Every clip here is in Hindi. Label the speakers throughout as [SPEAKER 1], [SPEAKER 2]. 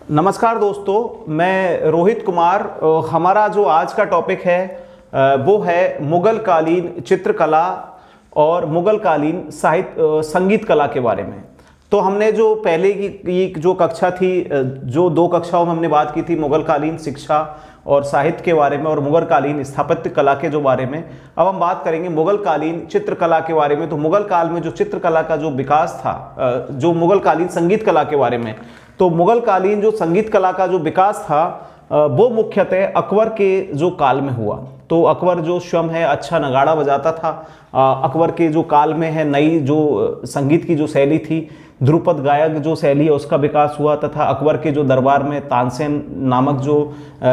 [SPEAKER 1] नमस्कार दोस्तों, मैं रोहित कुमार। हमारा जो आज का टॉपिक है वो है मुगल कालीन चित्रकला और मुगल कालीन साहित्य संगीत कला के बारे में। तो हमने जो पहले की जो कक्षा थी, जो 2 कक्षाओं में हमने बात की थी मुगल कालीन शिक्षा और साहित्य के बारे में और मुगल कालीन स्थापत्य कला के जो बारे में। अब हम बात करेंगे मुगल कालीन चित्रकला के बारे में। तो मुगल काल में जो चित्रकला का जो विकास था, जो मुगल कालीन संगीत कला के बारे में, तो मुगल कालीन जो संगीत कला का जो विकास था वो मुख्यतः अकबर के जो काल में हुआ। तो अकबर जो स्वयं है अच्छा नगाड़ा बजाता था। अकबर के जो काल में है नई जो संगीत की जो शैली थी, ध्रुपद गायक जो शैली है उसका विकास हुआ, तथा अकबर के जो दरबार में तानसेन नामक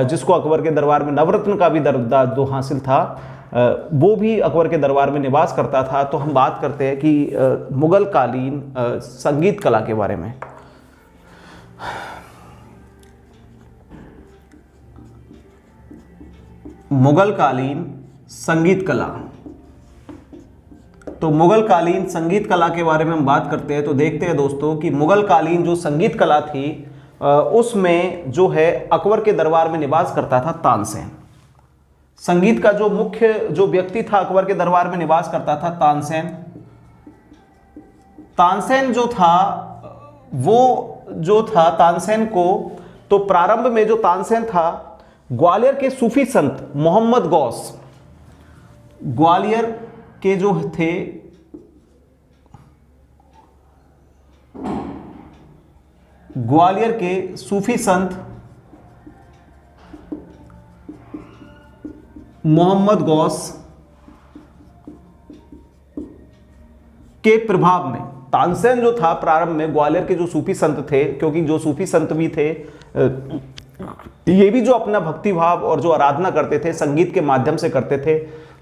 [SPEAKER 1] जिसको अकबर के दरबार में नवरत्न का भी दर्जा जो हासिल था, वो भी अकबर के दरबार में निवास करता था। तो हम बात करते हैं कि मुगल कालीन संगीत कला के बारे में। मुगल कालीन संगीत कला। तो मुगल कालीन संगीत कला के बारे में हम बात करते हैं तो देखते हैं दोस्तों कि मुगल कालीन जो संगीत कला थी उसमें जो है अकबर के दरबार में निवास करता था तानसेन। संगीत का जो मुख्य जो व्यक्ति था अकबर के दरबार में निवास करता था तानसेन। तानसेन जो था वो जो था तानसेन को, तो प्रारंभ में जो तानसेन था ग्वालियर के सूफी संत मोहम्मद गौस, ग्वालियर के जो थे ग्वालियर के सूफी संत मोहम्मद गौस के प्रभाव में तानसेन जो था प्रारंभ में ग्वालियर के जो सूफी संत थे, क्योंकि जो सूफी संत भी थे ये भी जो अपना भक्ति भाव और जो आराधना करते थे संगीत के माध्यम से करते थे।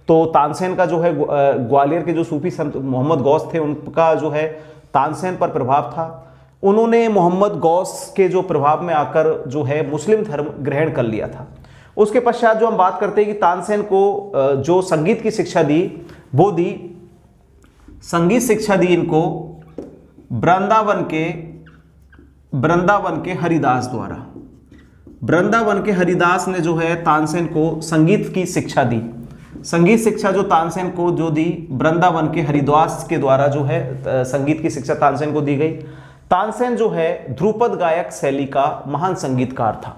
[SPEAKER 1] तो तानसेन का जो है ग्वालियर के जो सूफी संत मोहम्मद गौस थे उनका जो है तानसेन पर प्रभाव था। उन्होंने मोहम्मद गौस के जो प्रभाव में आकर जो है मुस्लिम धर्म ग्रहण कर लिया था। उसके पश्चात जो हम बात करते हैं कि तानसेन को जो संगीत की शिक्षा दी वो दी, संगीत शिक्षा दी इनको वृंदावन के हरिदास द्वारा। वृंदावन के हरिदास ने जो है तानसेन को संगीत की शिक्षा दी। संगीत शिक्षा जो तानसेन को जो दी वृंदावन के हरिदास के द्वारा जो है संगीत की शिक्षा तानसेन को दी गई। तानसेन जो है ध्रुपद गायक शैली का महान संगीतकार था।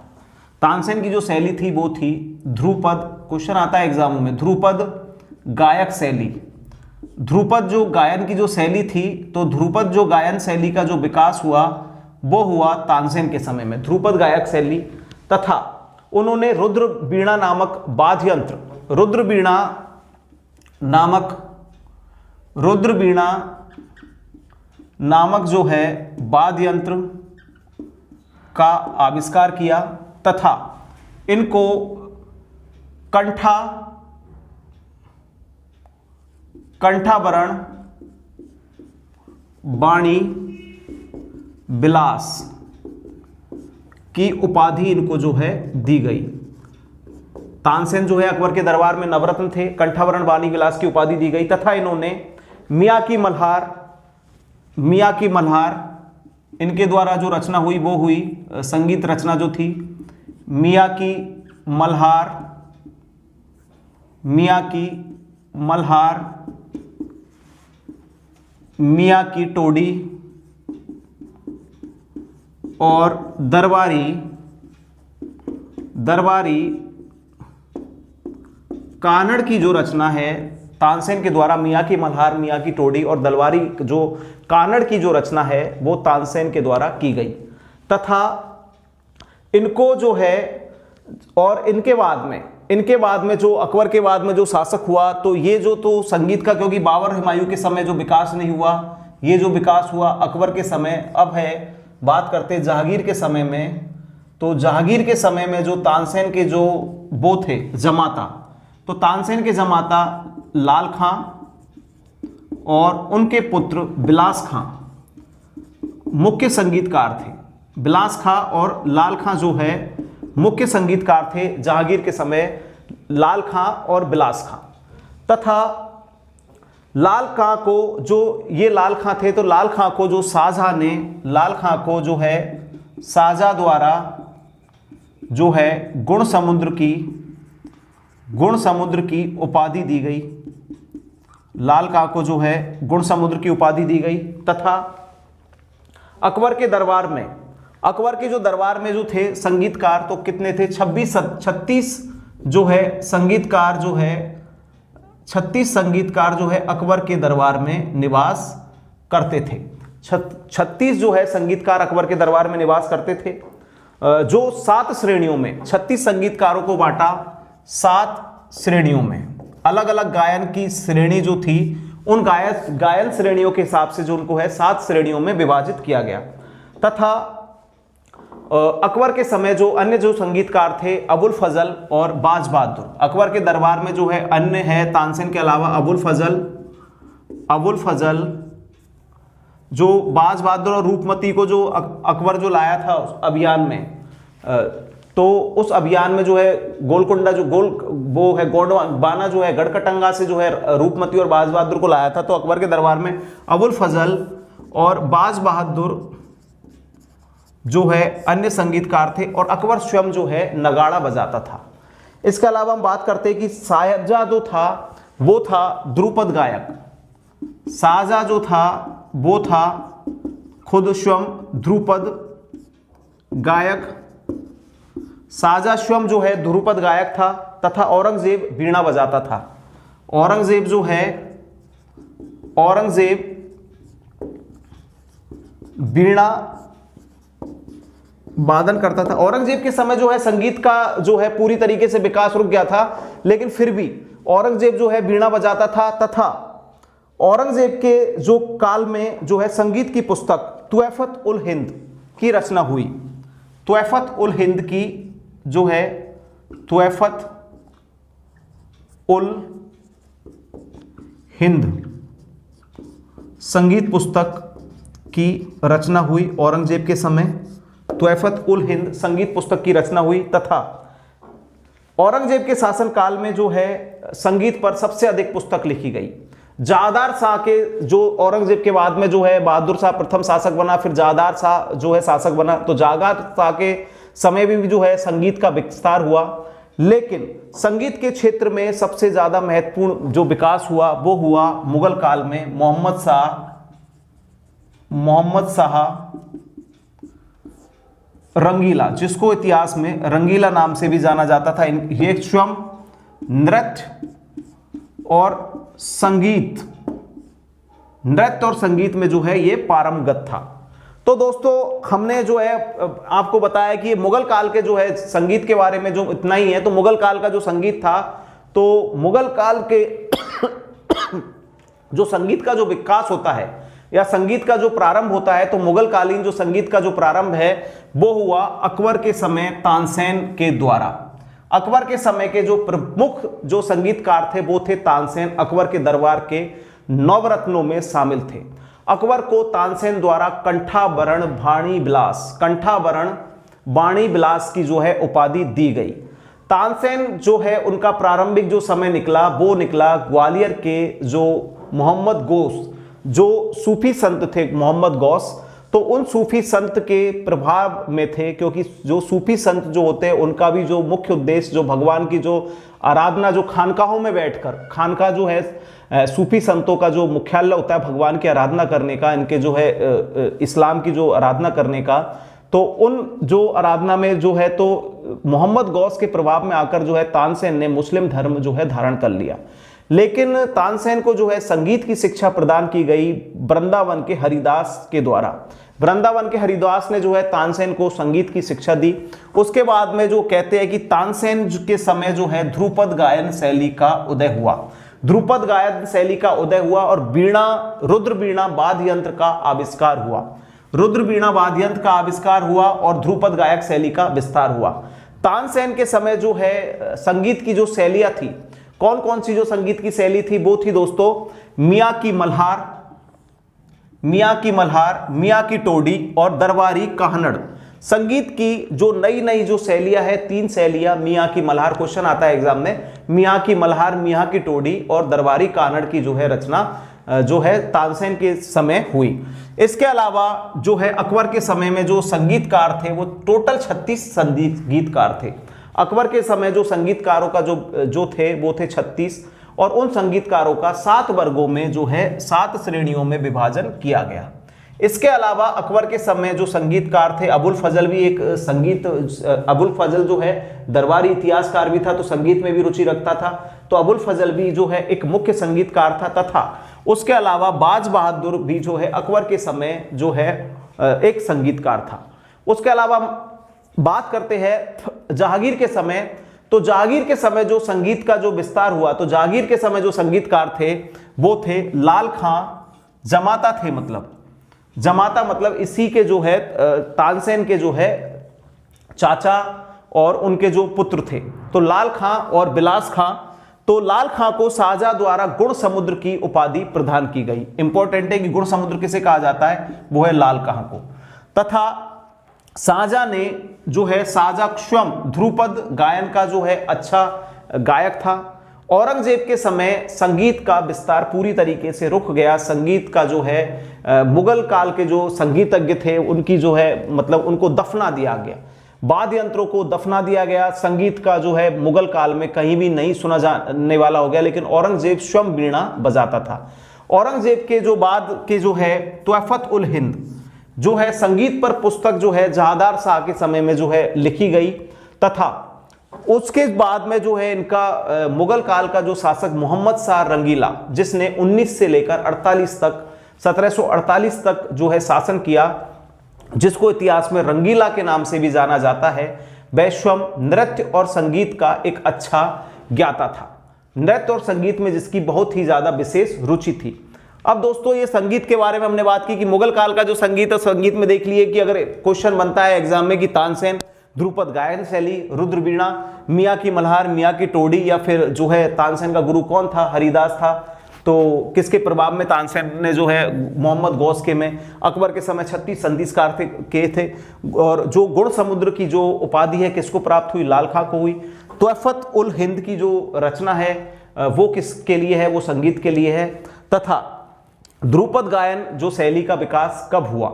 [SPEAKER 1] तानसेन की जो शैली थी वो थी ध्रुपद, क्वेश्चन आता है एग्जाम में, ध्रुपद गायक शैली। ध्रुपद जो गायन की जो शैली थी, तो ध्रुपद जो गायन शैली का जो विकास हुआ वो हुआ तानसेन के समय में, ध्रुपद गायक शैली। तथा उन्होंने रुद्र वीणा नामक वाद्य यंत्र, रुद्र वीणा नामक जो है वाद्य यंत्र का आविष्कार किया, तथा इनको कंठाभरण वाणी विलास की उपाधि इनको जो है दी गई। तानसेन जो है अकबर के दरबार में नवरत्न थे, कंठाभरण वाणी विलास की उपाधि दी गई। तथा इन्होंने मियाँ की मल्हार इनके द्वारा जो रचना हुई वो हुई, संगीत रचना जो थी मियाँ की मल्हार, मियाँ की टोडी और दरबारी कानड़ की जो रचना है तानसेन के द्वारा, मियाँ की मल्हार, मियाँ की टोडी और दरबारी जो कानड़ की जो रचना है वो तानसेन के द्वारा की गई। तथा इनको जो है, और इनके बाद में जो अकबर के बाद में जो शासक हुआ, तो ये जो तो संगीत का, क्योंकि बाबर हुमायूं के समय जो विकास नहीं हुआ, ये जो विकास हुआ अकबर के समय। अब है बात करते जहांगीर के समय में। तो जहांगीर के समय में जो तानसेन के जो वो थे जमाता, तो तानसेन के जमाता लाल खां और उनके पुत्र बिलास खां मुख्य संगीतकार थे। बिलास खां और लाल खां जो है मुख्य संगीतकार थे जहांगीर के समय, लाल खां और बिलास खां। तथा लाल खां को जो ये लाल खां थे, तो लाल खां को जो शाहजहां ने लाल खां को जो है शाहजहाँ द्वारा जो है गुण समुद्र की उपाधि दी गई। लाल काग को जो है गुण समुद्र की उपाधि दी गई। तथा अकबर के दरबार में, अकबर के जो दरबार में जो थे संगीतकार, तो कितने थे? 36 जो है संगीतकार जो है 36 संगीतकार जो है अकबर के दरबार में निवास करते थे। 36 जो है संगीतकार अकबर के दरबार में निवास करते थे, जो 7 श्रेणियों में 36 संगीतकारों को बांटा 7 श्रेणियों में। अलग अलग गायन की श्रेणी जो थी, उन गायन श्रेणियों के हिसाब से जो उनको है 7 श्रेणियों में विभाजित किया गया। तथा अकबर के समय जो अन्य जो संगीतकार थे अबुल फजल और बाज बहादुर, अकबर के दरबार में जो है अन्य है तानसेन के अलावा अबुल फजल जो बाज बहादुर और रूपमती को जो अकबर जो लाया था उस अभियान में, तो उस अभियान में जो है गोलकुंडा जो वो है गोंडवाना जो है गढ़कटंगा से जो है रूपमती और बाज बहादुर को लाया था। तो अकबर के दरबार में अबुल फजल और बाज बहादुर जो है अन्य संगीतकार थे, और अकबर स्वयं जो है नगाड़ा बजाता था। इसके अलावा हम बात करते हैं कि शाहजहाँ जो था वो था ध्रुपद गायक। शाहजहाँ जो था वो था खुद स्वयं ध्रुपद गायक। शाहजहाँ स्वयं जो है ध्रुपद गायक था। तथा औरंगजेब वीणा बजाता था। औरंगजेब जो है वीणा वादन करता था। औरंगजेब के समय जो है संगीत का जो है पूरी तरीके से विकास रुक गया था, लेकिन फिर भी औरंगजेब जो है वीणा बजाता था। तथा औरंगजेब के जो काल में जो है संगीत की पुस्तक तुहफत उल हिंद की रचना हुई। तुहफत उल हिंद की जो है तुहफत उल हिंद संगीत पुस्तक की रचना हुई औरंगजेब के समय। तुहफत उल हिंद संगीत पुस्तक की रचना हुई। तथा औरंगजेब के शासनकाल में जो है संगीत पर सबसे अधिक पुस्तक लिखी गई। जहादार शाह के जो औरंगजेब के बाद में जो है बहादुर शाह प्रथम शासक बना, फिर जहादार शाह जो है शासक बना। तो जहादार शाह के समय में भी जो है संगीत का विस्तार हुआ, लेकिन संगीत के क्षेत्र में सबसे ज्यादा महत्वपूर्ण जो विकास हुआ वो हुआ मुगल काल में। मोहम्मद शाह रंगीला, जिसको इतिहास में रंगीला नाम से भी जाना जाता था। ये स्वयं नृत्य और संगीत में जो है ये पारंगत था। तो दोस्तों हमने जो है आपको बताया कि मुगल काल के जो है संगीत के बारे में जो इतना ही है। तो मुगल काल का जो संगीत था, तो मुगल काल के जो संगीत का जो विकास होता है या संगीत का जो प्रारंभ होता है, तो मुगल कालीन जो संगीत का जो प्रारंभ है वो हुआ अकबर के समय तानसेन के द्वारा। अकबर के समय के जो प्रमुख जो संगीतकार थे वो थे तानसेन। अकबर के दरबार के नवरत्नों में शामिल थे। अकबर को तानसेन द्वारा कंठाभरण वाणी विलास की जो है उपाधि दी गई। तानसेन जो है उनका प्रारंभिक जो समय निकला वो निकला ग्वालियर के जो मोहम्मद गौस, जो सूफी संत थे मोहम्मद गौस, तो उन सूफी संत के प्रभाव में थे। क्योंकि जो सूफी संत जो होते हैं उनका भी जो मुख्य उद्देश्य जो भगवान की जो आराधना जो खानकाहों में बैठकर, खानका जो है सूफी संतों का जो मुख्यालय होता है भगवान की आराधना करने का, इनके जो है इस्लाम की जो आराधना करने का, तो उन जो आराधना में जो है तो मोहम्मद गौस के प्रभाव में आकर जो है तानसेन ने मुस्लिम धर्म जो है धारण कर लिया। लेकिन तानसेन को जो है संगीत की शिक्षा प्रदान की गई वृंदावन के हरिदास के द्वारा। वृंदावन के हरिदास ने जो है तानसेन को संगीत की शिक्षा दी। उसके बाद में जो कहते हैं कि तानसेन के समय जो है ध्रुपद गायन शैली का उदय हुआ। ध्रुपद गायन शैली का उदय हुआ और रुद्र वीणा वाद्य यंत्र का आविष्कार हुआ। रुद्र वीणा वाद्य यंत्र का आविष्कार हुआ और ध्रुपद गायक शैली का विस्तार हुआ। तानसेन के समय जो है संगीत की जो शैलियां थी, कौन कौन सी जो संगीत की शैली थी वो थी दोस्तों मियाँ की मल्हार, मियाँ की टोडी और दरबारी काहनड़। संगीत की जो नई जो शैलियां है, 3 शैलियां मियाँ की मल्हार, क्वेश्चन आता है एग्जाम में, मियाँ की मल्हार, मियाँ की टोडी और दरबारी कानड़ की जो है रचना जो है तानसेन के समय हुई। इसके अलावा जो है अकबर के समय में जो संगीतकार थे वो टोटल 36 संगीतकार थे। अकबर के समय जो संगीतकारों का जो थे वो थे 36, और उन संगीतकारों का 7 वर्गों में जो है 7 श्रेणियों में विभाजन किया गया। इसके अलावा अकबर के समय जो संगीतकार थे, अबुल फजल भी एक अबुल फजल जो है दरबारी इतिहासकार भी था, तो संगीत में भी रुचि रखता था, तो अबुल फजल भी जो है एक मुख्य संगीतकार था। तथा उसके अलावा बाज बहादुर भी जो है अकबर के समय जो है एक संगीतकार था। उसके अलावा बात करते हैं जहांगीर के समय, तो जहांगीर के समय जो संगीत का जो विस्तार हुआ, तो जहांगीर के समय जो संगीतकार थे वो थे लाल खां जमाता थे, मतलब जमाता मतलब इसी के जो है तानसेन के जो है चाचा और उनके जो पुत्र थे, तो लाल खां और बिलास खां। तो लाल खां को शाहजहां द्वारा गुण समुद्र की उपाधि प्रदान की गई। इंपॉर्टेंट है कि गुण समुद्र किसे कहा जाता है, वो है लाल खां को। तथा शाहजहां ने जो है शाहजहां ध्रुपद गायन का जो है अच्छा गायक था। औरंगजेब के समय संगीत का विस्तार पूरी तरीके से रुक गया। संगीत का जो है मुगल काल के जो संगीतज्ञ थे उनकी जो है मतलब उनको दफना दिया गया, वाद्य यंत्रों को दफना दिया गया। संगीत का जो है मुगल काल में कहीं भी नहीं सुना जाने वाला हो गया, लेकिन औरंगजेब स्वयं वीणा बजाता था। औरंगजेब के जो बाद के जो है तुहफत उल हिंद जो है संगीत पर पुस्तक जो है जहांदार शाह के समय में जो है लिखी गई। तथा उसके बाद में जो है इनका मुगल काल का जो शासक मोहम्मद शाह रंगीला, जिसने 19 से लेकर 48 तक 1748 तक जो है शासन किया, जिसको इतिहास में रंगीला के नाम से भी जाना जाता है, वह स्वयं नृत्य और संगीत का एक अच्छा ज्ञाता था। नृत्य और संगीत में जिसकी बहुत ही ज्यादा विशेष रुचि थी। अब दोस्तों ये संगीत के बारे में हमने बात की कि मुगल काल का जो संगीत है, संगीत में देख लिए कि अगर क्वेश्चन बनता है एग्जाम में कि तानसेन, ध्रुपद गायन शैली, रुद्र वीणा, मियाँ की मल्हार, मियाँ की टोडी, या फिर जो है तानसेन का गुरु कौन था, हरिदास था। तो किसके प्रभाव में तानसेन ने जो है मोहम्मद गौस के में अकबर के समय 36 संगीतकार थे। और जो गुण समुद्र की जो उपाधि है किसको प्राप्त हुई, लाल खां को हुई। तुहफत उल हिंद की जो रचना है वो किसके लिए है, वो संगीत के लिए है। तथा ध्रुपद गायन जो शैली का विकास कब हुआ।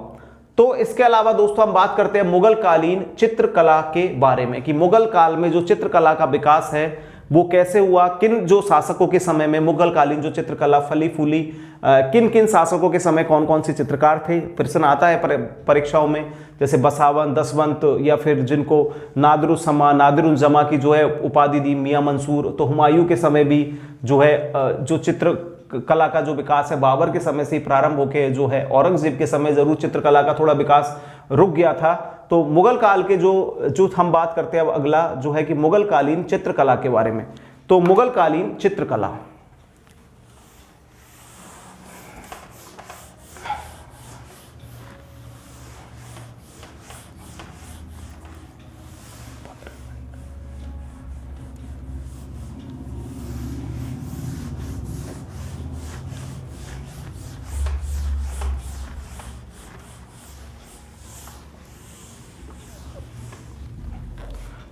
[SPEAKER 1] तो इसके अलावा दोस्तों हम बात करते हैं मुगल कालीन चित्रकला के बारे में कि मुगल काल में जो चित्रकला का विकास है वो कैसे हुआ, किन जो शासकों के समय में मुगल कालीन जो चित्रकला फली फूली, किन किन शासकों के समय कौन कौन से चित्रकार थे। प्रश्न आता है परीक्षाओं में, जैसे बसावन, दसवंत, या फिर जिनको नादिरुज़्ज़मा की जो है उपाधि दी, मियाँ मंसूर। तो हुमायूं के समय भी जो है जो चित्र कला का जो विकास है बाबर के समय से ही प्रारंभ होकर जो है औरंगजेब के समय जरूर चित्रकला का थोड़ा विकास रुक गया था। तो मुगल काल के जो हम बात करते हैं अब अगला जो है कि मुगल कालीन चित्रकला के बारे में। तो मुगल कालीन चित्रकला,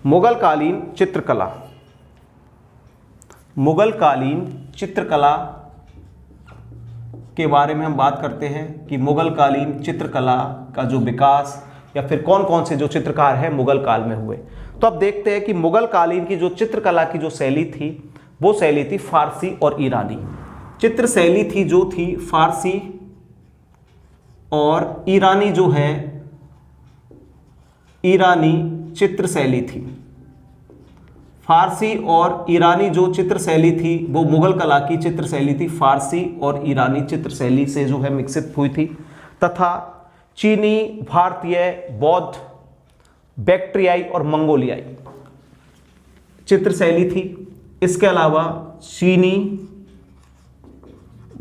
[SPEAKER 1] मुगल कालीन चित्रकला, मुगल कालीन चित्रकला के बारे में हम बात करते हैं कि मुगल कालीन चित्रकला का जो विकास या फिर कौन कौन से जो चित्रकार हैं मुगल काल में हुए। तो अब देखते हैं कि मुगल कालीन की जो चित्रकला की जो शैली थी वो शैली थी फारसी और ईरानी। चित्र शैली थी जो थी फारसी और ईरानी जो है ईरानी चित्र शैली थी। फारसी और ईरानी जो चित्र शैली थी वो मुगल कला की चित्र शैली थी, फारसी और ईरानी चित्र शैली से जो है विकसित हुई थी। तथा चीनी, भारतीय, बौद्ध, बैक्ट्रियाई और मंगोलियाई चित्र शैली थी। इसके अलावा चीनी,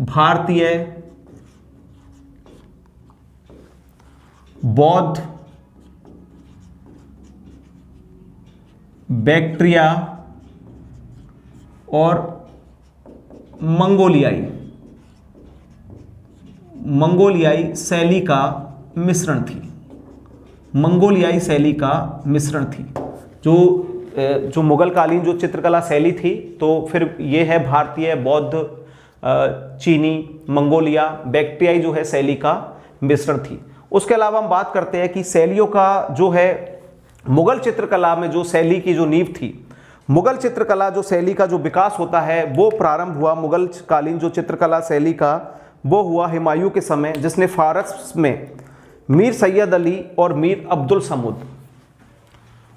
[SPEAKER 1] भारतीय, बौद्ध, बैक्ट्रिया और मंगोलियाई शैली का मिश्रण थी। मंगोलियाई शैली का मिश्रण थी जो मुगल कालीन जो चित्रकला शैली थी। तो फिर ये है भारतीय, बौद्ध, चीनी, मंगोलिया, बैक्ट्रियाई जो है शैली का मिश्रण थी। उसके अलावा हम बात करते हैं कि शैलियों का जो है मुगल चित्रकला में जो शैली की जो नींव थी, मुगल चित्रकला जो शैली का जो विकास होता है वो प्रारंभ हुआ, मुगल कालीन जो चित्रकला शैली का वो हुआ हुमायूं के समय, जिसने फारस में मीर सैयद अली और मीर अब्दुल समूद,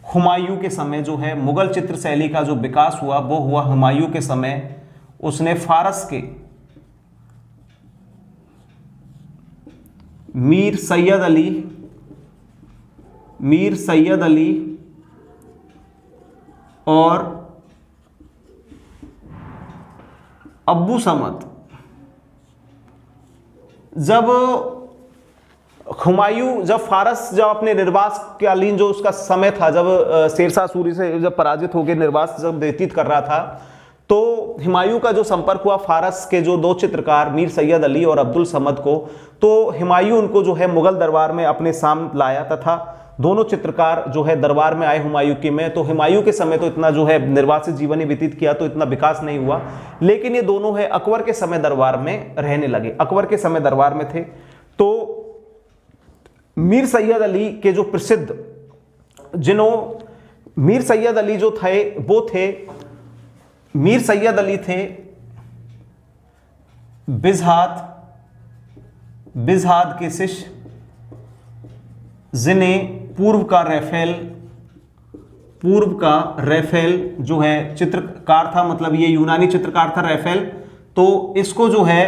[SPEAKER 1] हुमायूं के समय जो है मुगल चित्र शैली का जो विकास हुआ वो हुआ हुमायूं के समय। उसने फारस के मीर सैयद अली और अब्बू समद, जब हुमायूं जब फारस जब अपने निर्वास कालीन जो उसका समय था, जब शेरशाह सूरी से जब पराजित होकर निर्वास जब व्यतीत कर रहा था, तो हुमायूं का जो संपर्क हुआ फारस के जो दो चित्रकार मीर सैयद अली और अब्दुल समद को, तो हुमायूं उनको जो है मुगल दरबार में अपने सामने लाया तथा दोनों चित्रकार जो है दरबार में आए हुमायूं की में। तो हुमायूं के समय तो इतना जो है निर्वासित जीवन ही व्यतीत किया तो इतना विकास नहीं हुआ, लेकिन ये दोनों है अकबर के समय दरबार में रहने लगे, अकबर के समय दरबार में थे। तो मीर सैयद अली के जो प्रसिद्ध मीर सैयद अली जो थे वो थे, मीर सैयद अली थे बिजहाद के शिष्य, जिन्हें पूर्व का रैफेल जो है चित्रकार था, मतलब ये यूनानी चित्रकार था रैफेल, तो इसको जो है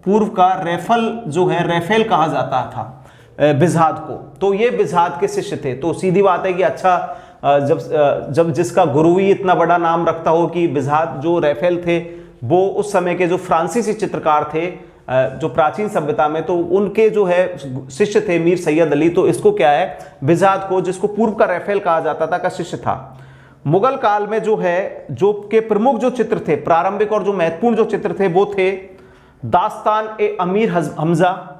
[SPEAKER 1] पूर्व का रैफेल कहा जाता था बिजहाद को। तो ये बिजहाद के शिष्य थे। तो सीधी बात है कि अच्छा, जब जिसका गुरु ही इतना बड़ा नाम रखता हो कि बिजहाद जो रैफेल थे वो उस समय के जो फ्रांसीसी चित्रकार थे जो प्राचीन सभ्यता में, तो उनके जो है शिष्य थे मीर सैयद अली, तो इसको क्या है बिजहाद को, जिसको पूर्व का रैफेल कहा जाता था, का शिष्य था। मुगल काल में जो है जो के प्रमुख जो चित्र थे प्रारंभिक और जो महत्वपूर्ण जो चित्र थे वो थे दास्तान ए अमीर हमजा,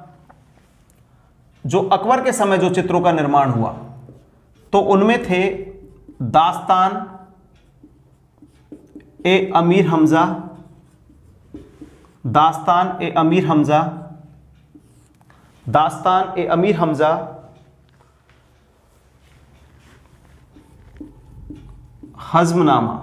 [SPEAKER 1] जो अकबर के समय जो चित्रों का निर्माण हुआ, तो उनमें थे दास्तान ए अमीर हमजा, दास्तान ए अमीर हमजा, हज़्मनामा।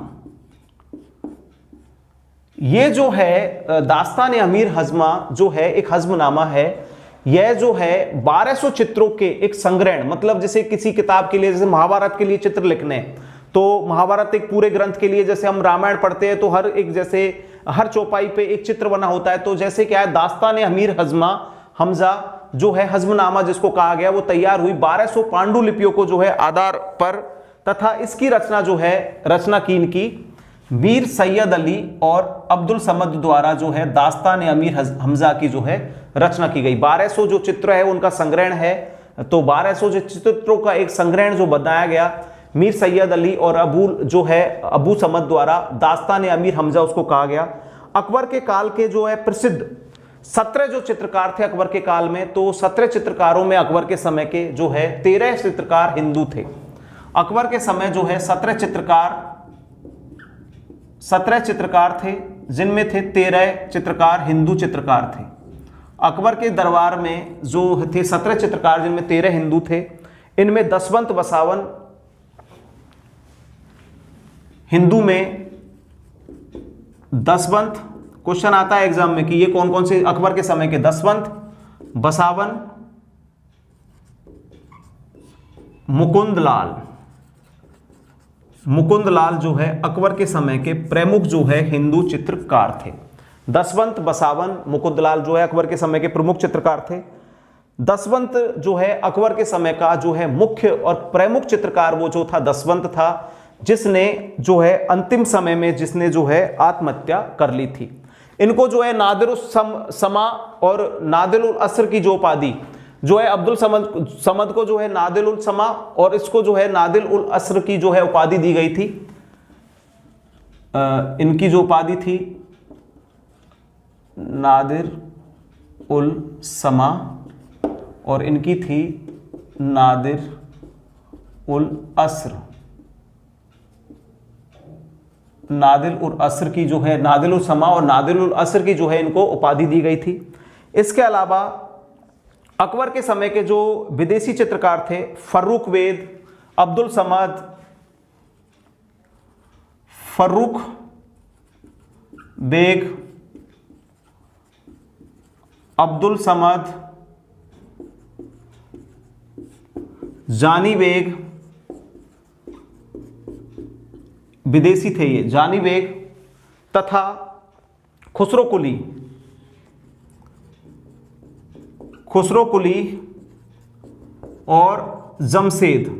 [SPEAKER 1] ये जो है दास्तान ए अमीर हज़्मा जो है एक हज़्मनामा है। यह जो है 1200 चित्रों के एक संग्रहण, मतलब जैसे किसी किताब के लिए, जैसे महाभारत के लिए चित्र लिखने, तो महाभारत एक पूरे ग्रंथ के लिए, जैसे हम रामायण पढ़ते हैं तो हर चौपाई पे एक चित्र बना होता है, तो जैसे क्या है दास्तान अमीर हमजा जो है हज़्मनामा जिसको कहा गया, वो तैयार हुई 1200 पांडुलिपियों को जो है आधार पर, तथा इसकी रचना की इनकी मीर सैयद अली और अब्दुल समद द्वारा जो है दास्तान अमीर हमजा की जो है रचना की गई। 1200 जो चित्र है उनका संग्रहण है, तो 1200 जो चित्रों का एक संग्रहण जो बनाया गया मीर सैयद अली और अबू समद द्वारा, दास्तान अमीर हमजा उसको कहा गया। अकबर के काल के जो है प्रसिद्ध 17 जो चित्रकार थे अकबर के काल में, तो 17 चित्रकारों में अकबर के समय के जो है 13 चित्रकार हिंदू थे। अकबर के समय जो है 17 चित्रकार थे, जिनमें थे 13 चित्रकार हिंदू चित्रकार थे। अकबर के दरबार में जो थे 17 चित्रकार, जिनमें 13 हिंदू थे। इनमें दसवंत बसावन हिंदू में, दसवंत क्वेश्चन आता है एग्जाम में कि ये कौन कौन से अकबर के समय के, दसवंत, बसावन, मुकुंद लाल जो है अकबर के समय के प्रमुख जो है हिंदू चित्रकार थे। दसवंत, बसावन, मुकुंद लाल जो है अकबर के समय के प्रमुख चित्रकार थे। दसवंत जो है अकबर के समय का जो है मुख्य और प्रमुख चित्रकार वो जो था दसवंत था, जिसने जो है अंतिम समय में जिसने जो है आत्महत्या कर ली थी। इनको जो है नादिरुस समा और नादिरुल असर की जो उपाधि जो है अब्दुल समद को जो है नादिरुल समा और इसको जो है नादिरुल असर की जो है उपाधि दी गई थी। इनकी जो उपाधि थी नादिर उल समा और इनकी थी नादिर उल असर। नादिल उल असर की जो है, नादिल उल समा और नादिल उल असर की जो है इनको उपाधि दी गई थी। इसके अलावा अकबर के समय के जो विदेशी चित्रकार थे, फर्रुख बेग, अब्दुल समद, फर्रुख बेग, अब्दुल समद, जानी बेग, विदेशी थे ये, जानी बेग तथा खुसरो कुली, खुसरो कुली और जमशेद,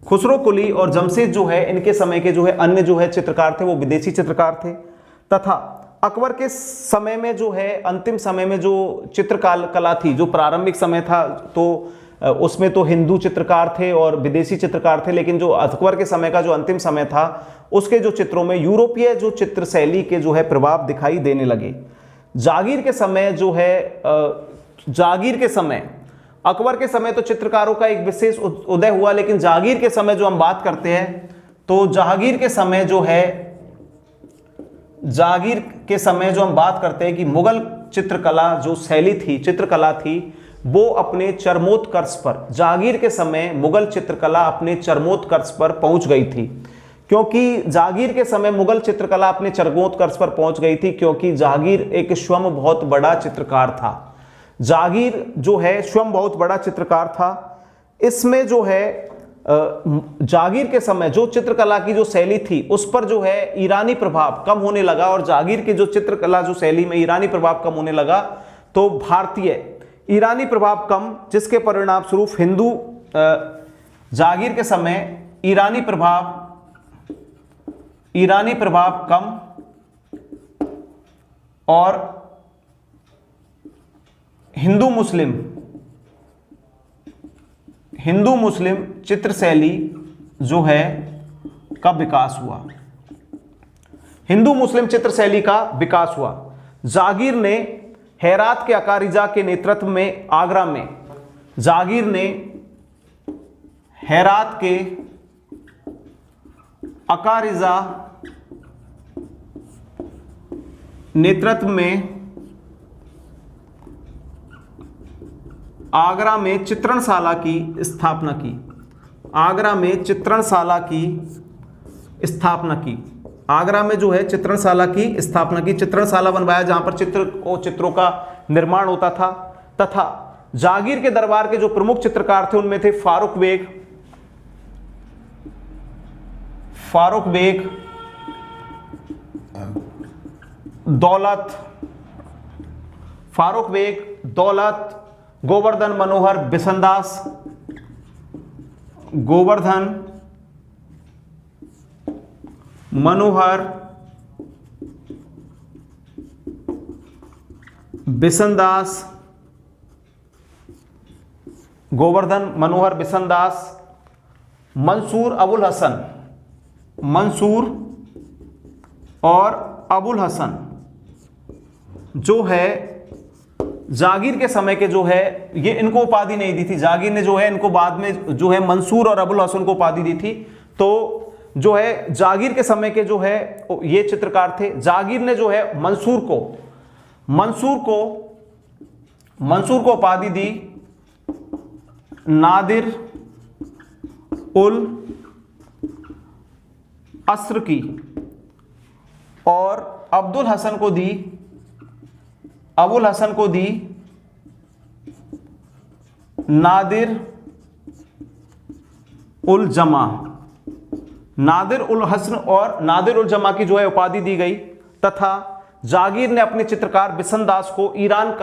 [SPEAKER 1] खुसरो कुली और जमशेद जो है इनके समय के जो है अन्य जो है चित्रकार थे वो विदेशी चित्रकार थे। तथा अकबर के समय में जो है अंतिम समय में जो चित्रकाल कला थी, जो प्रारंभिक समय था तो उसमें तो हिंदू चित्रकार थे और विदेशी चित्रकार थे, लेकिन जो अकबर के समय का जो अंतिम समय था उसके जो चित्रों में यूरोपीय जो चित्र शैली के जो है प्रभाव दिखाई देने लगे। जागीर के समय जो है, जागीर के समय, अकबर के समय तो चित्रकारों का एक विशेष उदय हुआ, लेकिन जागीर के समय जो हम बात करते हैं तो जागीर के समय जो है, जागीर के समय जो हम बात करते हैं कि मुगल चित्रकला जो शैली थी, चित्रकला थी, वो अपने चरमोत्कर्ष पर, जागीर के समय मुगल चित्रकला अपने चरमोत्कर्ष पर पहुंच गई थी। क्योंकि जागीर के समय मुगल चित्रकला अपने चरमोत्कर्ष पर पहुंच गई थी क्योंकि जागीर एक स्वयं बहुत बड़ा चित्रकार था। जागीर जो है स्वयं बहुत बड़ा चित्रकार था। इसमें जो है जागीर के समय जो चित्रकला की जो शैली थी उस पर जो है ईरानी प्रभाव कम होने लगा, और जागीर की जो चित्रकला जो शैली में ईरानी प्रभाव कम होने लगा तो भारतीय ईरानी प्रभाव कम, जिसके परिणाम स्वरूप हिंदू जागीर के समय ईरानी प्रभाव कम और हिंदू मुस्लिम चित्र शैली जो है का विकास हुआ, हिंदू मुस्लिम चित्र शैली का विकास हुआ। जागीर ने हेरात के अकारिजा के नेतृत्व में आगरा में, जागीर ने हेरात के अकारिजा नेतृत्व में आगरा में चित्रणशाला की स्थापना की, आगरा में चित्रणशाला की स्थापना की, आगरा में जो है चित्रणशाला की स्थापना की, चित्रणशाला बनवाया जहां पर चित्रों का निर्माण होता था। तथा जागीर के दरबार के जो प्रमुख चित्रकार थे उनमें थे फारूक बेग, दौलत, गोवर्धन मनोहर बिसनदास, गोवर्धन मनोहर बिसनदास, गोवर्धन मनोहर बिसनदास, मंसूर और अबुल हसन जो है जागीर के समय के जो है, ये इनको उपाधि नहीं दी थी, जागीर ने जो है इनको बाद में जो है मंसूर और अबुल हसन को उपाधि दी थी। तो जो है जागीर के समय के जो है ये चित्रकार थे। जागीर ने जो है मंसूर को उपाधि दी नादिर उल अस्र की, और अब्दुल हसन को दी, अबुल हसन को दी नादिर उल जमा, नादिर उल हसन और नादिर उल जमा की जो है उपाधि दी गई। तथा जागीर ने अपने चित्रकार बिसनदास को ईरान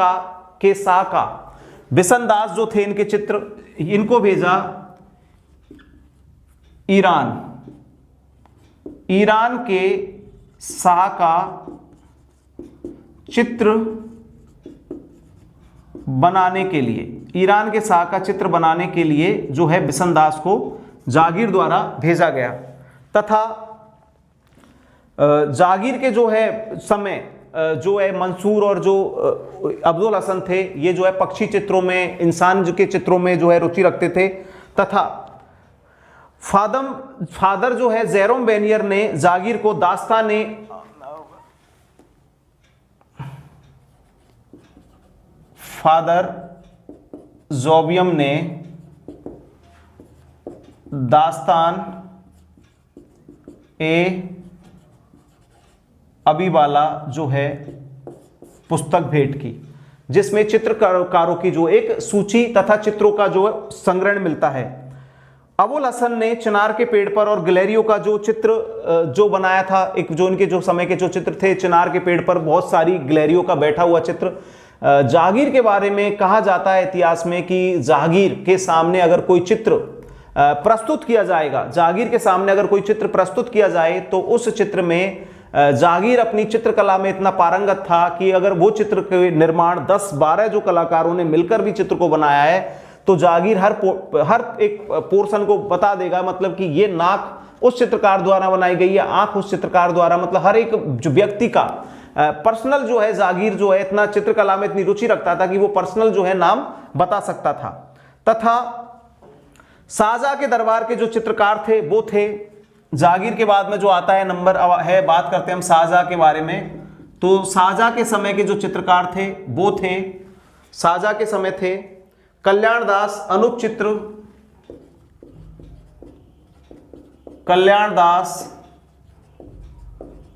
[SPEAKER 1] के शाह का, बिसनदास जो थे इनके चित्र, इनको भेजा ईरान के शाह का चित्र बनाने के लिए, ईरान के शाह का चित्र बनाने के लिए जो है बिसनदास को जागीर द्वारा भेजा गया। तथा जागीर के जो है समय जो है मंसूर और जो अब्दुल हसन थे, ये जो है पक्षी चित्रों में, इंसान के चित्रों में जो है रुचि रखते थे। तथा फादर जो है जेरोम बेनियर ने जागीर को दास्ताने फादर जोबियम ने दास्तान ए अबीवाला जो है पुस्तक भेंट की, जिसमें चित्रकारों की जो एक सूची तथा चित्रों का जो संग्रहण मिलता है। अबुल हसन ने चिनार के पेड़ पर और गिलहरियों का जो चित्र जो बनाया था, एक जो इनके जो समय के जो चित्र थे, चिनार के पेड़ पर बहुत सारी गिलहरियों का बैठा हुआ चित्र। जहांगीर के बारे में कहा जाता है इतिहास में कि जहांगीर के सामने अगर कोई चित्र प्रस्तुत किया जाएगा, जहांगीर के सामने अगर कोई चित्र प्रस्तुत किया जाए तो उस चित्र में जहांगीर अपनी चित्रकला में इतना पारंगत था कि अगर वो चित्र के निर्माण 10-12 जो कलाकारों ने मिलकर भी चित्र को बनाया है तो जहांगीर हर एक पोर्शन को बता देगा, मतलब कि ये नाक उस चित्रकार द्वारा बनाई गई है, आंख उस चित्रकार द्वारा, मतलब हर एक जो व्यक्ति का पर्सनल जो है, जहांगीर जो है इतना चित्रकला में इतनी रुचि रखता था कि वो पर्सनल जो है नाम बता सकता था। तथा शाहजहां के दरबार के जो चित्रकार थे वो थे, जहांगीर के बाद में जो आता है नंबर है, बात करते हैं हम शाहजहां के बारे में, तो शाहजहां के समय के जो चित्रकार थे वो थे, शाहजहां के समय थे कल्याण दास अनूप चित्र, कल्याण दास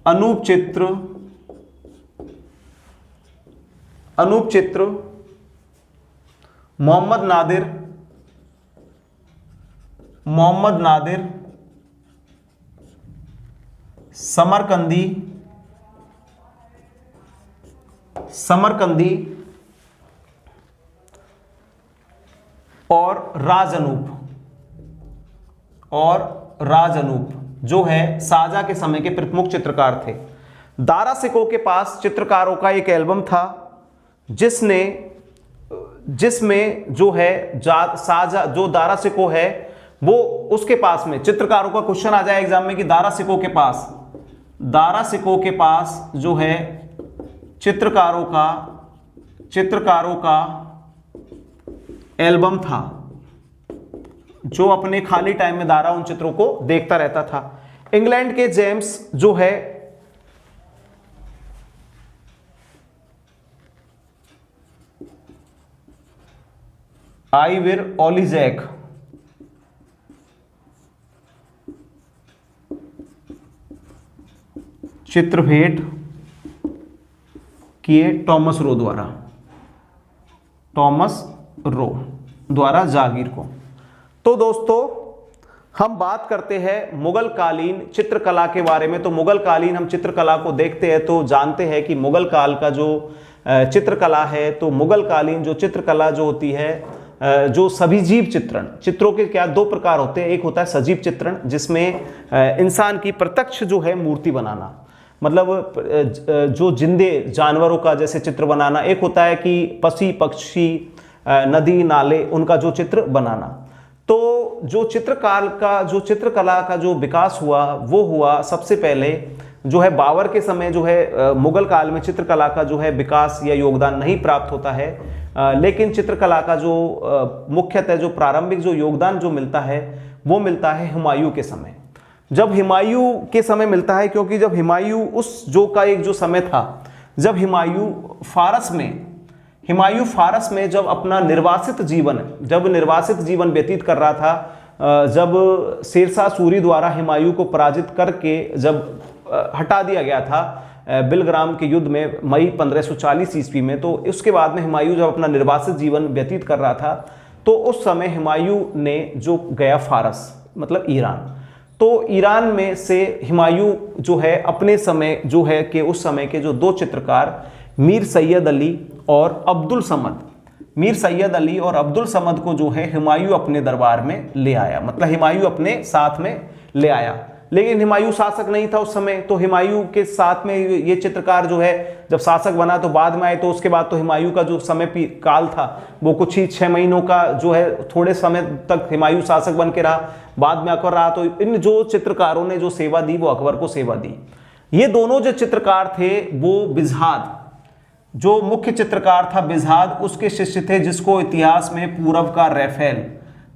[SPEAKER 1] अनूप चित्र, अनूप चित्र, मोहम्मद नादिर, मोहम्मद नादिर, समरकंदी, समरकंदी और राजअनूप, और राजअनूप जो है शाहजहां के समय के प्रमुख चित्रकार थे। दारा सिकोह के पास चित्रकारों का एक एल्बम था जिसमें जो है शाहजहां जो दारा सिकोह है वो उसके पास में चित्रकारों का क्वेश्चन आ जाए एग्जाम में कि दारा सिकोह के पास जो है चित्रकारों का एल्बम था, जो अपने खाली टाइम में दारा उन चित्रों को देखता रहता था। इंग्लैंड के जेम्स जो है आइविर ओलिजैक, चित्र भेंट किए टॉमस रो द्वारा जहांगीर को। तो दोस्तों हम बात करते हैं मुगल कालीन चित्रकला के बारे में। तो मुगल कालीन हम चित्रकला को देखते हैं तो जानते हैं कि मुगल काल का जो चित्रकला है, तो मुगल कालीन जो चित्रकला जो होती है, जो सभी जीव चित्रण, चित्रों के क्या दो प्रकार होते हैं। एक होता है सजीव चित्रण जिसमें इंसान की प्रत्यक्ष जो है मूर्ति बनाना, मतलब जो जिंदे जानवरों का जैसे चित्र बनाना। एक होता है कि पक्षी पक्षी नदी नाले उनका जो चित्र बनाना। तो जो चित्रकला का जो विकास हुआ वो हुआ सबसे पहले जो है बाबर के समय जो है मुगल काल में चित्रकला का जो है विकास या योगदान नहीं प्राप्त होता है, लेकिन चित्रकला का जो मुख्यतः जो प्रारंभिक जो योगदान जो मिलता है वो मिलता है हुमायूं के समय। जब हुमायूं के समय मिलता है, क्योंकि जब हुमायूं उस जो का एक जो समय था जब हुमायूं फारस में जब अपना निर्वासित जीवन व्यतीत कर रहा था, जब शेरशाह सूरी द्वारा हुमायूं को पराजित करके जब हटा दिया गया था बिलग्राम के युद्ध में मई 1540 ईस्वी में, तो उसके बाद में हुमायूं जब अपना निर्वासित जीवन व्यतीत कर रहा था तो उस समय हुमायूं ने जो गया फारस मतलब ईरान, तो ईरान में से हुमायूं जो है अपने समय जो है कि उस समय के जो दो चित्रकार मीर सैयद अली और अब्दुल समद को जो है हुमायूं अपने दरबार में ले आया, मतलब हुमायूं अपने साथ में ले आया। लेकिन हुमायूं शासक नहीं था उस समय, तो हुमायूं के साथ में ये चित्रकार जो है जब शासक बना तो बाद में आए, तो उसके बाद तो हुमायूं का जो समय काल था वो कुछ ही 6 महीनों का जो है, थोड़े समय तक हुमायूं शासक बन के रहा, बाद में अकबर रहा। तो इन जो चित्रकारों ने जो सेवा दी वो अकबर को सेवा दी। ये दोनों जो चित्रकार थे वो बिजहाद, जो मुख्य चित्रकार था बिजहाद, उसके शिष्य थे जिसको इतिहास में पूरब का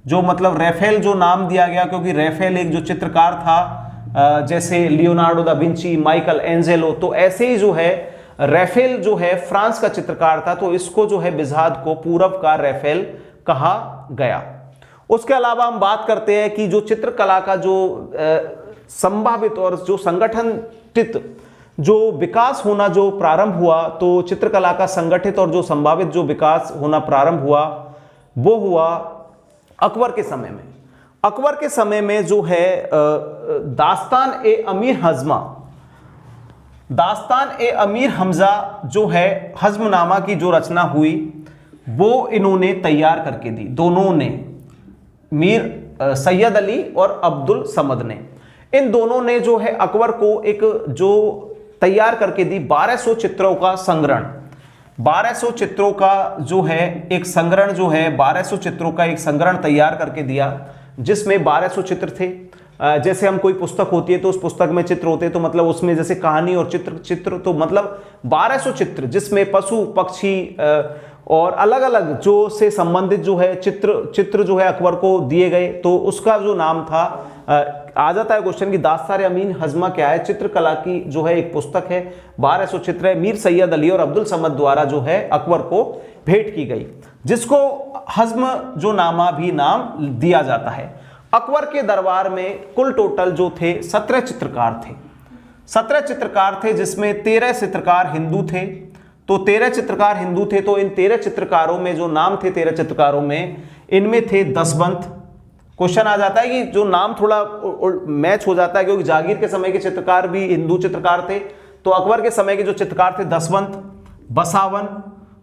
[SPEAKER 1] जो मतलब राफेल जो नाम दिया गया क्योंकि राफेल एक जो चित्रकार था, जैसे Leonardo da Vinci, Michael Angelo, तो ऐसे ही जो है राफेल जो है फ्रांस का चित्रकार था, तो इसको जो है बिजाद को पूरब का राफेल कहा गया। उसके अलावा हम बात करते हैं कि जो चित्रकला का जो संभावित और जो संगठित जो विकास होना जो प्रारंभ हुआ, तो चित्रकला का संगठित और जो संभावित जो विकास होना प्रारंभ हुआ वो हुआ अकबर के समय में। अकबर के समय में जो है दास्तान ए अमीर हज़्मा, दास्तान ए अमीर हमजा जो है हज़्मनामा की जो रचना हुई वो इन्होंने तैयार करके दी, दोनों ने, मीर सैयद अली और अब्दुल समद ने, इन दोनों ने जो है अकबर को एक जो तैयार करके दी 1200 चित्रों का संग्रहण, 1200 चित्रों का जो है एक संग्रहण, जो है 1200 चित्रों का एक संग्रहण तैयार करके दिया, जिसमें 1200 चित्र थे। जैसे हम कोई पुस्तक होती है तो उस पुस्तक में चित्र होते हैं, तो मतलब उसमें जैसे कहानी और चित्र तो मतलब 1200 चित्र, जिसमें पशु पक्षी और अलग अलग जो से संबंधित जो है चित्र जो है अकबर को दिए गए, तो उसका जो नाम था, आ जाता है क्वेश्चन की दास्तान अमीर हज़्मा क्या है, चित्रकला की जो है एक पुस्तक है, 1200 चित्र है, मीर सैयद अली और अब्दुल समद द्वारा जो है अकबर को भेंट की गई, जिसको हज़्म जो नामा भी नाम दिया जाता है। अकबर के दरबार में कुल टोटल जो थे 17 चित्रकार थे, 17 चित्रकार थे, जिसमें 13 चित्रकार हिंदू थे। तो 13 चित्रकार हिंदू थे, तो इन 13 चित्रकारों में जो नाम थे 13 चित्रकारों में, इनमें थे दसवंत। क्वेश्चन आ जाता है कि जो नाम थोड़ा मैच हो जाता है, क्योंकि जागीर के समय के चित्रकार भी हिंदू चित्रकार थे, तो अकबर के समय के जो चित्रकार थे दसवंत, बसावन,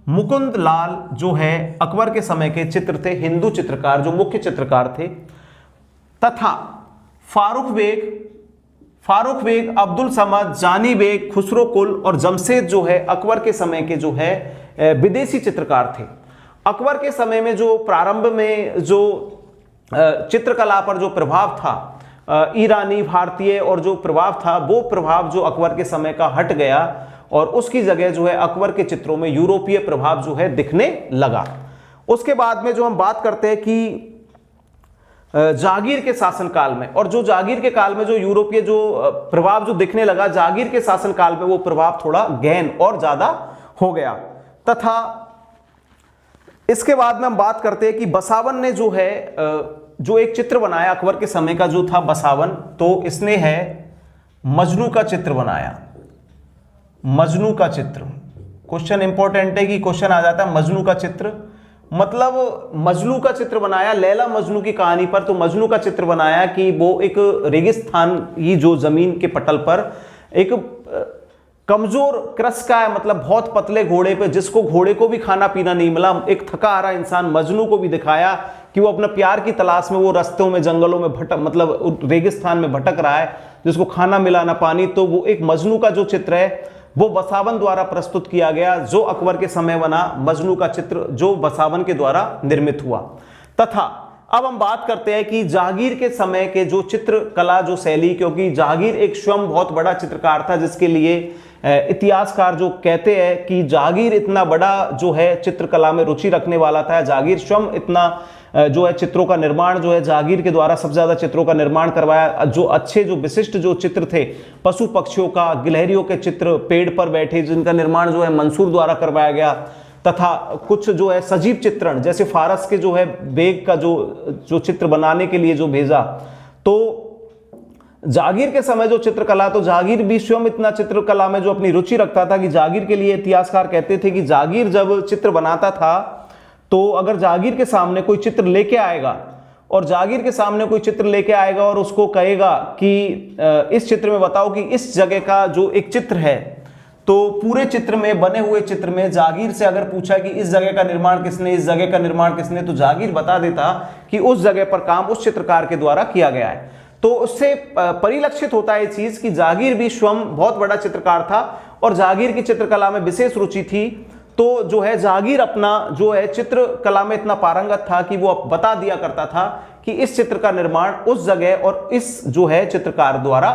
[SPEAKER 1] मुकुंद लाल जो है अकबर के समय के चित्र थे, हिंदू चित्रकार जो मुख्य चित्रकार थे, तथा फारूक बेग, अब्दुल समद, जानी बेग, खुसरो कुल और जमशेद जो है अकबर के समय के जो है विदेशी चित्रकार थे। अकबर के समय में जो प्रारंभ में जो चित्रकला पर जो प्रभाव था ईरानी भारतीय और जो प्रभाव था, वो प्रभाव जो अकबर के समय का हट गया और उसकी जगह जो है अकबर के चित्रों में यूरोपीय प्रभाव जो है दिखने लगा। उसके बाद में जो हम बात करते हैं कि जागीर के शासनकाल में, और जो जागीर के काल में जो यूरोपीय जो प्रभाव जो दिखने लगा, जागीर के शासनकाल में वो प्रभाव थोड़ा गहन और ज्यादा हो गया। तथा इसके बाद में हम बात करते हैं कि बसावन ने जो है जो एक चित्र बनाया अकबर के समय का जो था बसावन, तो इसने है मजनू का चित्र बनाया, मजनू का चित्र। क्वेश्चन इंपॉर्टेंट है कि क्वेश्चन आ जाता है मजनू का चित्र, मतलब मजनू का चित्र बनाया लैला मजनू की कहानी पर, तो मजनू का चित्र बनाया कि वो एक रेगिस्तान ही जो जमीन के पटल पर एक कमजोर क्रस का है, मतलब बहुत पतले घोड़े पे, जिसको घोड़े को भी खाना पीना नहीं मिला, एक थका आ रहा इंसान, मजनू को भी दिखाया कि वो अपना प्यार की तलाश में वो रास्तों में जंगलों में भटक, मतलब रेगिस्तान में भटक रहा है, जिसको खाना मिला ना पानी, तो वो एक मजनू का जो चित्र है वो बसावन द्वारा प्रस्तुत किया गया, जो अकबर के समय बना मजनू का चित्र जो बसावन के द्वारा निर्मित हुआ। तथा अब हम बात करते हैं कि जहांगीर के समय के जो चित्रकला जो शैली, क्योंकि जहांगीर एक स्वयं बहुत बड़ा चित्रकार था, जिसके लिए इतिहासकार जो कहते हैं कि जहांगीर इतना बड़ा जो है चित्रकला में रुचि रखने वाला था, जहांगीर स्वयं इतना जो है चित्रों का निर्माण जो है जहांगीर के द्वारा सबसे ज्यादा चित्रों का निर्माण करवाया, जो अच्छे जो विशिष्ट जो चित्र थे पशु पक्षियों का, गिलहरियों के चित्र, पेड़ पर बैठे, जिनका निर्माण जो है मंसूर द्वारा करवाया गया, तथा कुछ जो है सजीव चित्रण, जैसे फारस के जो है बेग का जो चित्र बनाने के लिए जो भेजा। तो जहांगीर के समय जो चित्रकला, तो जहांगीर भी स्वयं इतना चित्रकला में जो अपनी रुचि रखता था कि जहांगीर के लिए इतिहासकार कहते थे कि जहांगीर जब चित्र बनाता था, तो अगर जहांगीर के सामने कोई चित्र लेके आएगा और जहांगीर के सामने कोई चित्र लेके आएगा और उसको कहेगा कि इस चित्र में बताओ कि इस जगह का जो एक चित्र है, तो पूरे चित्र में, बने हुए चित्र में जहांगीर से अगर पूछा कि इस जगह का निर्माण किसने, इस जगह का निर्माण किसने, तो जहांगीर बता देता कि उस जगह पर काम उस चित्रकार के द्वारा किया गया है। तो उससे परिलक्षित होता है चीज कि जहांगीर भी स्वयं बहुत बड़ा चित्रकार था और जहांगीर की चित्रकला में विशेष रुचि थी। तो जो है जहांगीर अपना जो है चित्रकला में इतना पारंगत था कि वो बता दिया करता था कि इस चित्र का निर्माण उस जगह और इस जो है चित्रकार द्वारा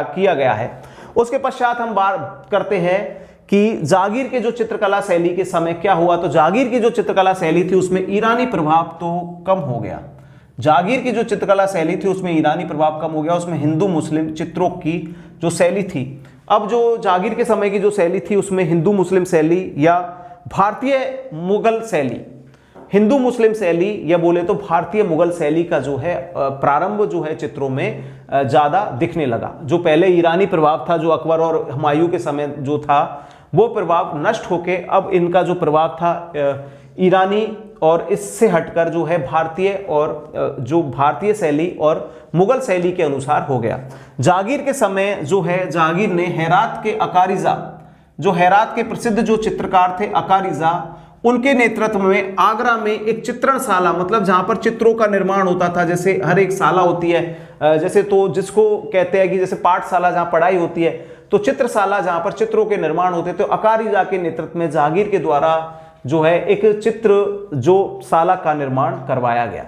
[SPEAKER 1] किया गया है। उसके पश्चात हम बात करते हैं कि जहांगीर के जो चित्रकला शैली के समय क्या हुआ। तो जहांगीर की जो चित्रकला शैली थी उसमें ईरानी प्रभाव तो कम हो गया। जागीर की जो चित्रकला शैली थी उसमें ईरानी प्रभाव कम हो गया, उसमें हिंदू मुस्लिम चित्रों की जो शैली थी। अब जो जागीर के समय की जो शैली थी उसमें हिंदू मुस्लिम शैली या भारतीय मुगल शैली, हिंदू मुस्लिम शैली या बोले तो भारतीय मुगल शैली का जो है प्रारंभ जो है चित्रों में ज्यादा दिखने लगा। जो पहले ईरानी प्रभाव था, जो अकबर और हुमायूं के समय जो था, वो प्रभाव नष्ट होके अब इनका जो प्रभाव था ईरानी और इससे हटकर जो है भारतीय और जो भारतीय शैली और मुगल शैली के अनुसार हो गया। जागीर के समय जो है जागीर ने हेरात के अकारिजा, जो हेरात के प्रसिद्ध जो चित्रकार थे अकारिजा, उनके नेतृत्व में आगरा में एक चित्रणशाला, मतलब जहां पर चित्रों का निर्माण होता था, जैसे हर एक शाला होती है जैसे, तो जिसको कहते हैं कि जैसे पाठशाला जहां पढ़ाई होती है, तो चित्रशाला जहां पर चित्रों के निर्माण होते थे, तो अकारिजा के नेतृत्व में जागीर के द्वारा जो है एक चित्र जो शाला का निर्माण करवाया गया।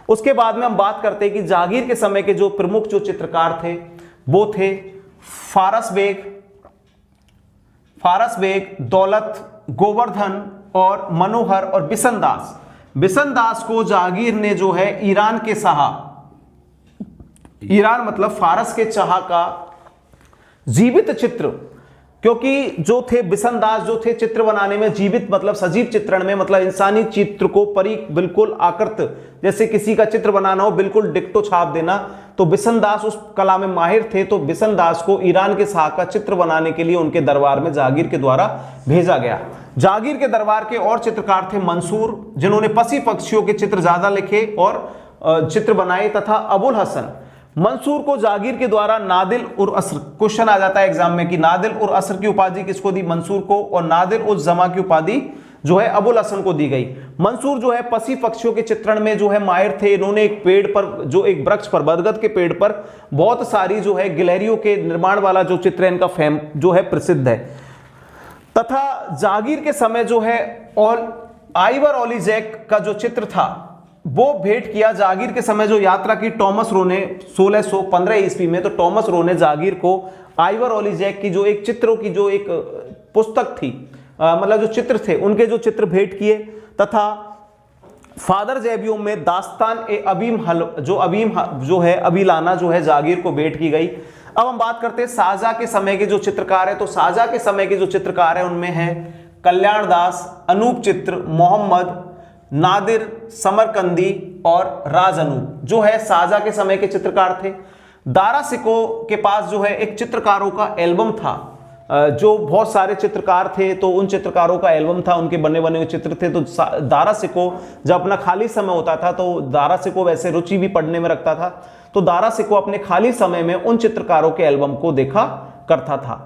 [SPEAKER 1] उसके बाद में हम बात करते हैं कि जागीर के समय के जो प्रमुख जो चित्रकार थे वो थे फारस बेग, दौलत, गोवर्धन और मनोहर और बिशन दास। बिशन दास को जागीर ने जो है ईरान के शाह, ईरान मतलब फारस के शाह का जीवित चित्र, क्योंकि जो थे बिशन दास जो थे चित्र बनाने में जीवित मतलब सजीव चित्रण में, मतलब इंसानी चित्र को बिल्कुल आकृत, जैसे किसी का चित्र बनाना हो बिल्कुल डिक्टो छाप देना, तो बिशन दास उस कला में माहिर थे। तो बिशन दास को ईरान के शाह का चित्र बनाने के लिए उनके दरबार में जागीर के द्वारा भेजा गया। जागीर के दरबार के और चित्रकार थे मंसूर, जिन्होंने पशु पक्षियों के चित्र ज्यादा लिखे और चित्र बनाए, तथा अबुल हसन। मंसूर को जागीर के द्वारा नादिल उर असर, क्वेश्चन आ जाता है एग्जाम में कि नादिल उर असर की उपाधि किसको दी? मंसूर को। और नादिल उल जमा की उपाधि जो है अबुल हसन को दी गई। मंसूर जो है पशु पक्षियों के चित्रण में जो है माहिर थे। इन्होंने एक पेड़ पर, जो एक वृक्ष पर, बरगद के पेड़ पर बहुत सारी जो है गिलहरियों के निर्माण वाला जो चित्र है इनका फेम जो है प्रसिद्ध है। तथा जागीर के समय जो है आइवर ओलिजैक का जो चित्र था वो भेंट किया जागीर के समय जो यात्रा की टॉमस रो ने 1615 ईस्वी में, तो टॉमस रो ने जागीर को आइवर ओलिजैक की जो एक चित्रों की जो एक पुस्तक थी, मतलब जो चित्र थे उनके जो चित्र भेंट किए। तथा फादर जैबियों में दास्तान ए अबीम जो है अबीलाना जो है जागीर को भेंट की गई। अब हम बात करते हैं शाहजहां के समय के जो चित्रकार है, तो शाहजहां के समय के जो चित्रकार है उनमें है कल्याण दास, अनूप चित्र, मोहम्मद, नादिर, समरकंदी और राज अनूप जो है शाहजहां के समय के चित्रकार थे। दारा सिको के पास जो है एक चित्रकारों का एल्बम था, जो बहुत सारे चित्रकार थे, तो उन चित्रकारों का एल्बम था, उनके बने हुए चित्र थे। तो दारा सिको जब अपना खाली समय होता था, तो दारा सिको वैसे रुचि भी पढ़ने में रखता था, तो दारा सिको अपने खाली समय में उन चित्रकारों के एल्बम को देखा करता था।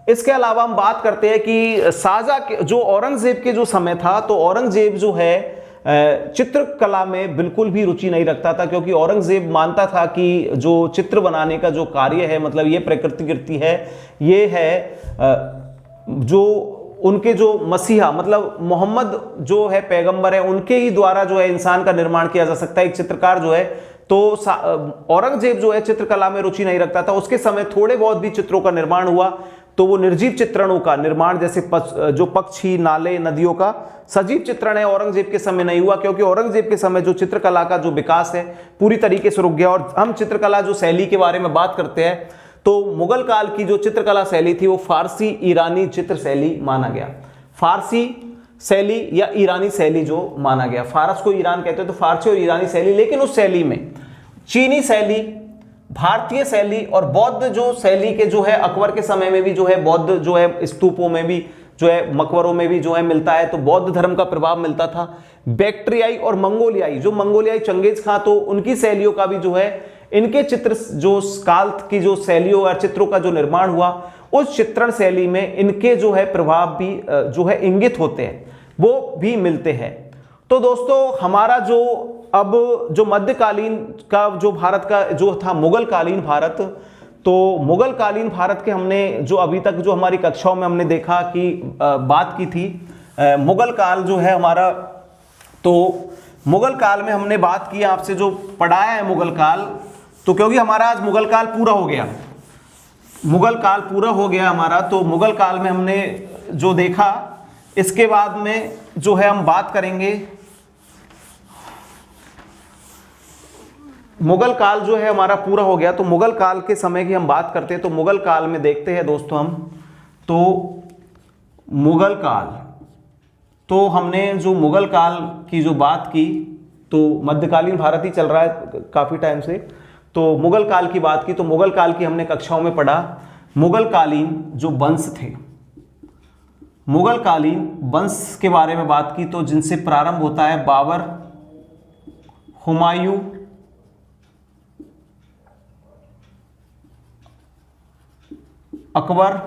[SPEAKER 1] इसके अलावा हम बात करते हैं कि शाहजहां के जो औरंगजेब के जो समय था, तो औरंगजेब जो है चित्रकला में बिल्कुल भी रुचि नहीं रखता था, क्योंकि औरंगजेब मानता था कि जो चित्र बनाने का जो कार्य है, मतलब ये प्रकृति कृति है, ये है जो उनके जो मसीहा मतलब मोहम्मद जो है पैगंबर है, उनके ही द्वारा जो है इंसान का निर्माण किया जा सकता है, एक चित्रकार जो है। तो औरंगजेब जो है चित्रकला में रुचि नहीं रखता था। उसके समय थोड़े बहुत भी चित्रों का निर्माण हुआ, तो वो निर्जीव चित्रणों का निर्माण, जैसे जो पक्षी, नाले, नदियों का सजीव चित्रण है, औरंगजेब के समय नहीं हुआ, क्योंकि औरंगजेब के समय जो चित्रकला का जो विकास है पूरी तरीके से रुक गया। और हम चित्रकला जो शैली के बारे में बात करते हैं, तो मुगल काल की जो चित्रकला शैली थी वो फारसी ईरानी चित्र शैली माना गया। फारसी शैली या ईरानी शैली जो माना गया, फारस को ईरान कहते हैं, तो फारसी और ईरानी शैली। लेकिन उस शैली में चीनी शैली, भारतीय शैली और बौद्ध जो शैली के जो है अकबर के समय में भी जो है बौद्ध जो है स्तूपों में भी जो है मकबरों में भी जो है मिलता है, तो बौद्ध धर्म का प्रभाव मिलता था। बैक्ट्रियाई और मंगोलियाई, जो मंगोलियाई चंगेज खां, तो उनकी शैलियों का भी जो है इनके चित्र जो काल की जो शैलियों और चित्रों का जो निर्माण हुआ, उस चित्रण शैली में इनके जो है प्रभाव भी जो है इंगित होते हैं, वो भी मिलते हैं। तो दोस्तों हमारा जो अब जो मध्यकालीन का जो भारत का जो था मुगल कालीन भारत, तो मुगल कालीन भारत के हमने जो अभी तक जो हमारी कक्षाओं में हमने देखा कि बात की थी मुगल काल जो है हमारा, तो मुगल काल में हमने बात की, आपसे जो पढ़ाया है मुगल काल, तो क्योंकि हमारा आज मुगल काल पूरा हो गया, मुगल काल पूरा हो गया हमारा, तो मुगल काल में हमने जो देखा, इसके बाद में जो है हम बात करेंगे मुगल काल जो है हमारा पूरा हो गया। तो मुगल काल के समय की हम बात करते हैं, तो मुगल काल में देखते हैं दोस्तों हम, तो मुगल काल, तो हमने जो मुगल काल की जो बात की, तो मध्यकालीन भारत ही चल रहा है काफ़ी टाइम से, तो मुगल काल की बात की, तो मुगल काल की हमने कक्षाओं में पढ़ा। मुगल कालीन जो वंश थे, मुगल कालीन वंश के बारे में बात की, तो जिनसे प्रारंभ होता है बाबर, हुमायूं, अकबर,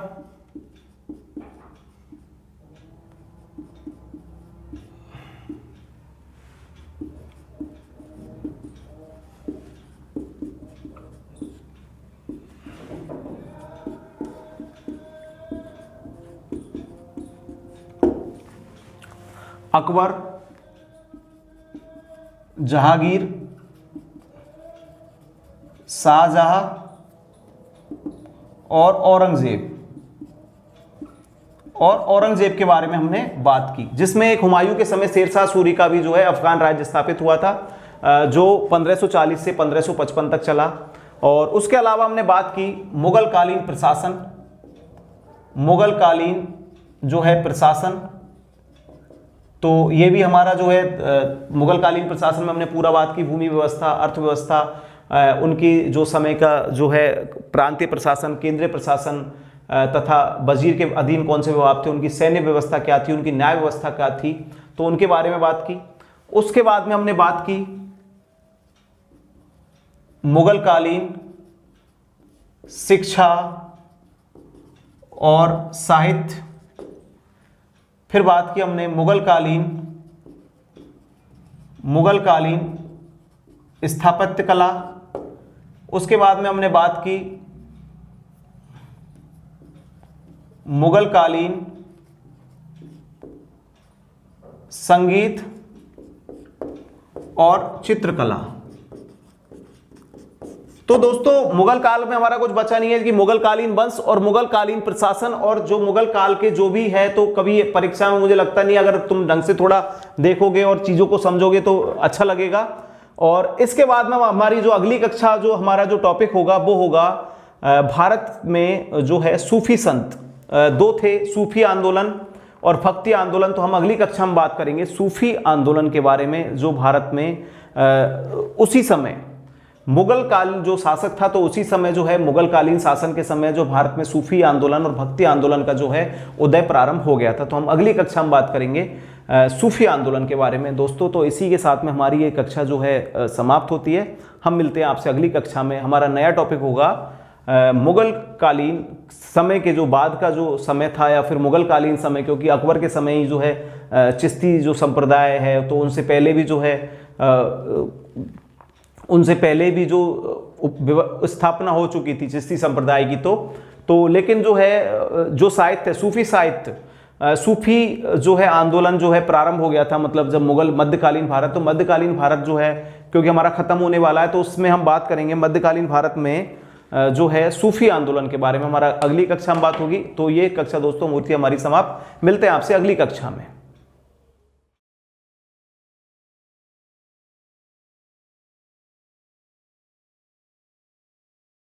[SPEAKER 1] अकबर, जहांगीर, शाहजहां और औरंगजेब, और औरंगजेब के बारे में हमने बात की, जिसमें एक हुमायूं के समय शेरशाह सूरी का भी जो है अफगान राज्य स्थापित हुआ था, जो 1540 से 1555 तक चला। और उसके अलावा हमने बात की मुगल कालीन प्रशासन, मुगल कालीन जो है प्रशासन, तो ये भी हमारा जो है मुगल कालीन प्रशासन में हमने पूरा बात की, भूमि व्यवस्था, अर्थव्यवस्था, उनकी जो समय का जो है प्रांतीय प्रशासन, केंद्रीय प्रशासन तथा वजीर के अधीन कौन से विभाग थे, उनकी सैन्य व्यवस्था क्या थी, उनकी न्याय व्यवस्था क्या थी, तो उनके बारे में बात की। उसके बाद में हमने बात की मुगल कालीन शिक्षा और साहित्य, फिर बात की हमने मुगल कालीन स्थापत्य कला, उसके बाद में हमने बात की मुगल कालीन संगीत और चित्रकला। तो दोस्तों मुगल काल में हमारा कुछ बचा नहीं है कि मुगल कालीन वंश और मुगल कालीन प्रशासन, और जो मुगल काल के जो भी है, तो कभी परीक्षा में मुझे लगता नहीं, अगर तुम ढंग से थोड़ा देखोगे और चीजों को समझोगे तो अच्छा लगेगा। और इसके बाद में हमारी जो अगली कक्षा, जो हमारा जो टॉपिक होगा वो होगा भारत में जो है सूफी संत, दो थे, सूफी आंदोलन और भक्ति आंदोलन। तो हम अगली कक्षा में बात करेंगे सूफी आंदोलन के बारे में, जो भारत में उसी समय मुगल काल जो शासक था, तो उसी समय जो है मुगल कालीन शासन के समय जो भारत में सूफी आंदोलन और भक्ति आंदोलन का जो है उदय प्रारंभ हो गया था। तो हम अगली कक्षा में बात करेंगे सूफी आंदोलन के बारे में दोस्तों। तो इसी के साथ में हमारी ये कक्षा जो है समाप्त होती है। हम मिलते हैं आपसे अगली कक्षा में। हमारा नया टॉपिक होगा मुगल कालीन समय के जो बाद का जो समय था, या फिर मुगल कालीन समय, क्योंकि अकबर के समय ही जो है चिश्ती जो संप्रदाय है, तो उनसे पहले भी जो है स्थापना हो चुकी थी चिश्ती संप्रदाय की। तो लेकिन जो है जो साहित्य, सूफी साहित्य, सूफी जो है आंदोलन जो है प्रारंभ हो गया था, मतलब जब मुगल मध्यकालीन भारत, तो मध्यकालीन भारत जो है क्योंकि हमारा खत्म होने वाला है, तो उसमें हम बात करेंगे मध्यकालीन भारत में जो है सूफी आंदोलन के बारे में। हमारा अगली कक्षा में बात होगी। तो ये कक्षा दोस्तों मूर्ति हमारी समाप्त। मिलते हैं आपसे अगली कक्षा में।